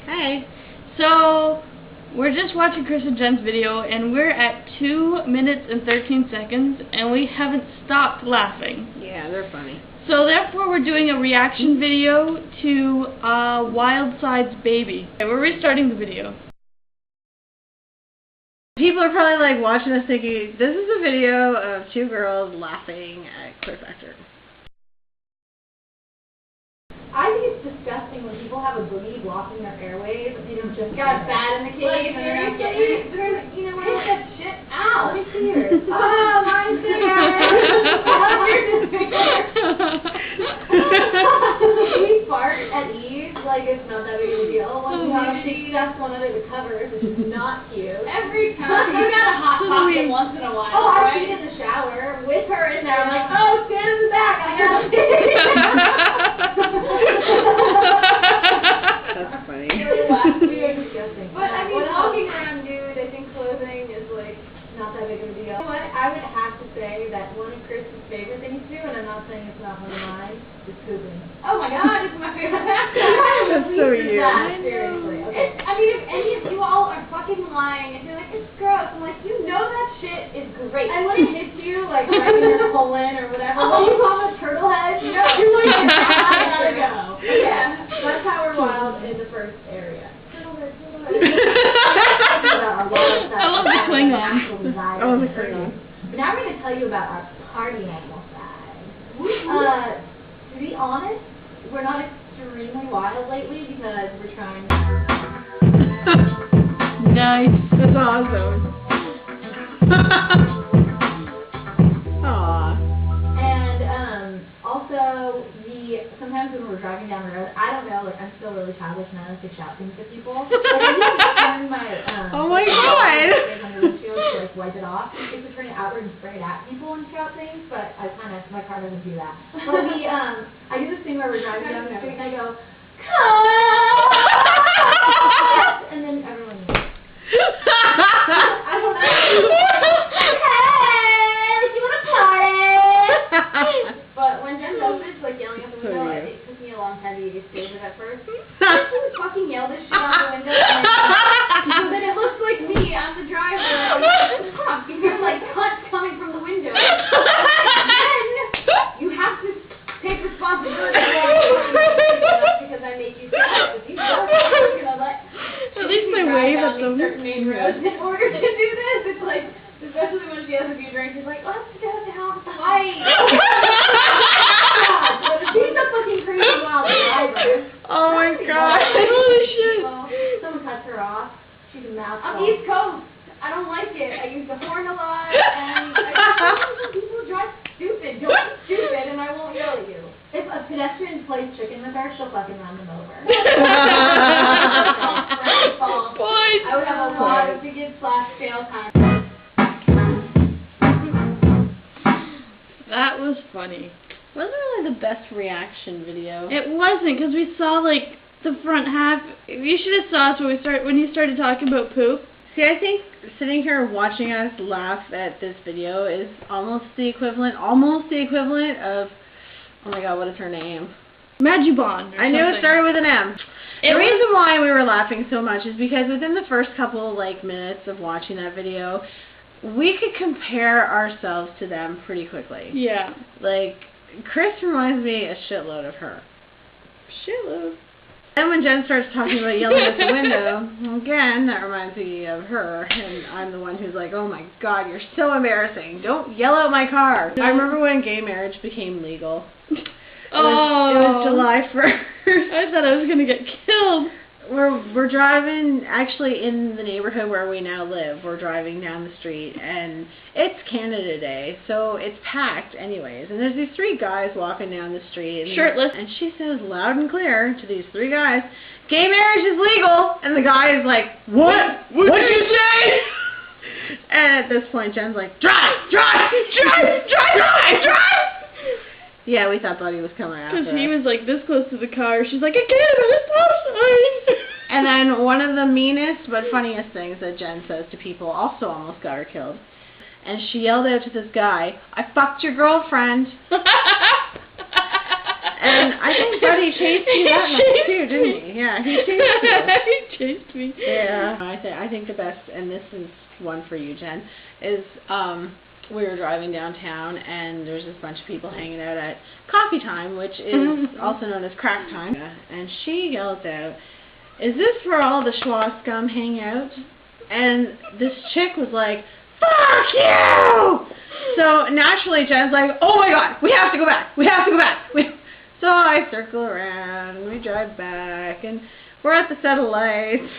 Hey. So, we're just watching Chris and Jen's video, and we're at 2 minutes and 13 seconds, and we haven't stopped laughing. Yeah, they're funny. So therefore, we're doing a reaction video to Wild Side's Baby. Okay, we're restarting the video. People are probably like watching us thinking, this is a video of two girls laughing at QueerFAQtor. I think it's disgusting when people have a boogie blocking their airways and they don't just got bad in the cave and they're not getting it. You know what? Take that shit out. Let me see yours. Oh, mine's there. We fart at ease like it's not that big of a deal. Once you have to stuff one under the covers, which is not cute. Every time. You got a hot pocket once in a while. Oh, I pee in the shower with her in there. I'm like, oh, stand in the back. I have to pee. That's funny. But I mean, walking around nude, I think clothing is like not that big of a deal. You know what? I would have to say that one of Chris's favorite things to do, and I'm not saying it's not one of mine, is pooping. Oh my god, it's my favorite. That's so weird. Seriously. Okay. I mean, if any of you all are fucking lying and you're like, it's gross, I'm like, you know that shit is great. And when it hits you, like right in your colon or whatever, when you call a turtle head, you know, you're like, I gotta go. Yeah. That's how we're wild in the first area. I love the Klingon. Oh, the Klingon. But now we're going to tell you about our party animal side. To be honest, we're not extremely wild lately because we're trying. Nice. That's awesome. Aww. And also, sometimes when we're driving down the road, I don't know, like I'm still really childish and I like to shout things to people. Like I need to turn my oh my god! on the windshield to like wipe it off. I used to turn it outward and spray it at people and shout things, but my car doesn't do that. But I do this thing where we're driving down the street and I go, cut! And then everyone knows. I don't know. Hey, you want to party? But when Jen does this, like yelling out the window, it took me a long time to get used to it at first. I just fucking yell this shit out the window, so then it looks like me as the driver. Like, you hear like cuts coming from the window. Then you have to take responsibility because I make you sad. If you don't, you're gonna let. At least I wave at them. Certain main roads in order to do this. It's like, especially when she has a few drinks, she's like, let's go down the fight. She's a fucking crazy wild driver. Oh my god. Holy shit. Well, someone cuts her off. She's a mouthful. I'm East Coast. I don't like it. I use the horn a lot, and people drive stupid. Don't be stupid, and I won't yell at you. If a pedestrian plays chicken with her, she'll fucking run them over. I would have a lot of begin/fail time. That was funny. Wasn't really the best reaction video. It wasn't, because we saw like the front half. You should have saw us when you started talking about poop. See, I think sitting here watching us laugh at this video is almost the equivalent of, oh my god, what is her name? Magibond. I knew it started with an M. The reason why we were laughing so much is because within the first couple minutes of watching that video, we could compare ourselves to them pretty quickly. Yeah. Like, Chris reminds me a shitload of her. Shitload. Then when Jen starts talking about yelling at the window, again, that reminds me of her, and I'm the one who's like, oh my god, you're so embarrassing. Don't yell out my car. I remember when gay marriage became legal. It was July 1st. I thought I was going to get killed. We're driving, actually in the neighborhood where we now live, we're driving down the street, and it's Canada Day, so it's packed anyways, and there's these three guys walking down the street. And shirtless. And she says loud and clear to these three guys, gay marriage is legal! And the guy is like, what? What did you say? And at this point, Jen's like, drive! Yeah, we thought Buddy was coming after us. Because he was like this close to the car. She's like, I can't, I'm stop sign. And then one of the meanest but funniest things that Jen says to people also almost got her killed. And she yelled out to this guy, I fucked your girlfriend. And I think Buddy chased you that much too, didn't he? Yeah, he chased you. chased me. Yeah. I think the best, and this is one for you, Jen, is we were driving downtown and there's this bunch of people hanging out at coffee time, which is also known as crack time. And she yells out, "Is this where all the schwa scum hang out?" And this chick was like, "Fuck you!" So naturally Jen's like, "Oh my god, we have to go back. We have to go back." So I circle around and we drive back and we're at the set of lights.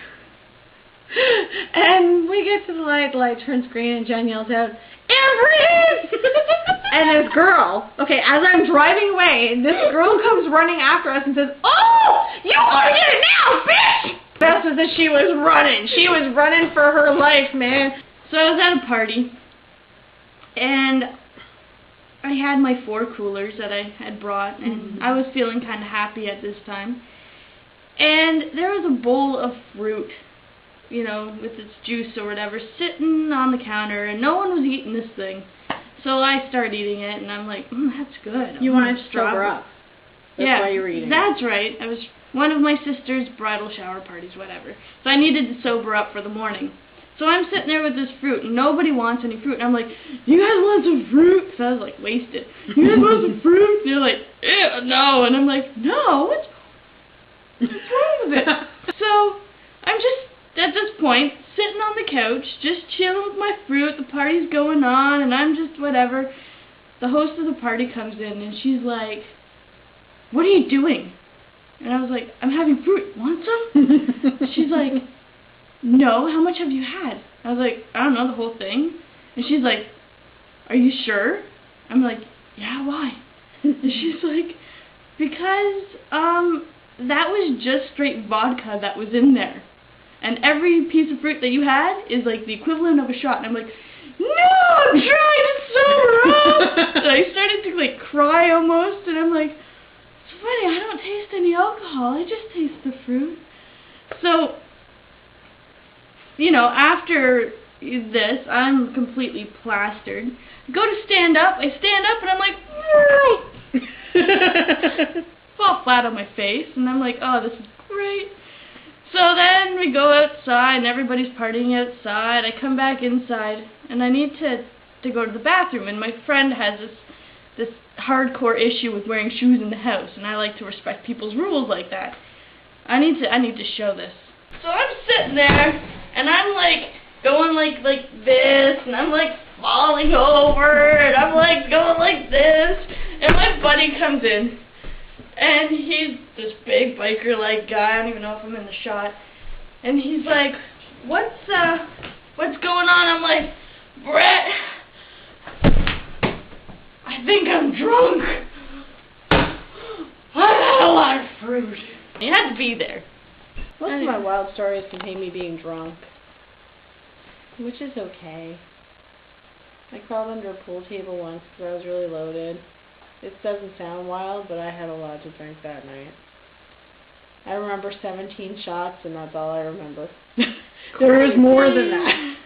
And we get to the light turns green and Jen yells out, "Amber!" And this girl, okay, as I'm driving away, this girl comes running after us and says, "Oh, you want to get it now, bitch!" Best was that she was running. She was running for her life, man. So I was at a party, and I had my 4 coolers that I had brought, and I was feeling kind of happy at this time. And there was a bowl of fruit, you know, with its juice or whatever, sitting on the counter, and no one was eating this thing. So I started eating it, and I'm like, that's good. You wanted to sober up. That's why you were eating that's right. I was one of my sister's bridal shower parties, whatever. So I needed to sober up for the morning. So I'm sitting there with this fruit, and nobody wants any fruit. And I'm like, "You guys want some fruit?" So I was like, wasted. "You guys want some fruit?" And they're like, "Ew, no." And I'm like, "No, what's wrong with it?" So I'm just, at this point, sitting on the couch, just chilling with my fruit. The party's going on, and I'm just whatever. The host of the party comes in, and she's like, "What are you doing?" And I was like, "I'm having fruit. Want some?" She's like, "No, how much have you had?" I was like, "I don't know, the whole thing." And she's like, "Are you sure?" I'm like, "Yeah, why?" And she's like, "Because, that was just straight vodka that was in there. And every piece of fruit that you had is like the equivalent of a shot." And I'm like, "No, I'm trying to sober up!" And I started to like cry almost, and I'm like, "It's funny, I don't taste any alcohol, I just taste the fruit." So, you know, after this, I'm completely plastered. I go to stand up, I stand up, and I'm like, fall flat on my face, and I'm like, "Oh, this is great." So then we go outside, and everybody's partying outside. I come back inside, and I need to go to the bathroom, and my friend has this hardcore issue with wearing shoes in the house, and I like to respect people's rules like that. I need to show this. So I'm sitting there, and I'm like going like this, and I'm like falling over, and I'm like going like this, and my buddy comes in, and he's this big biker-like guy. I don't even know if I'm in the shot, and he's like, what's going on?" I'm like, "Brett, I think I'm drunk. I've had a lot of fruit." You had to be there. Most of my wild stories contain me being drunk, which is okay. I crawled under a pool table once because I was really loaded. It doesn't sound wild, but I had a lot to drink that night. I remember 17 shots, and that's all I remember. There was more than that,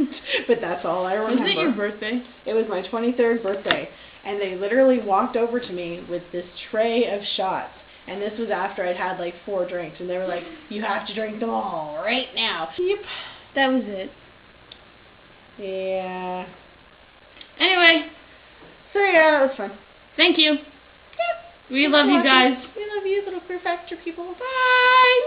but that's all I remember. Was it your birthday? It was my 23rd birthday, and they literally walked over to me with this tray of shots. And this was after I'd had like 4 drinks, and they were like, "You have to drink them all right now." Yep, that was it. Yeah. Anyway, so yeah, that was fun. Thank you. Yep. We love you guys. We love you, little QueerFAQtor people. Bye.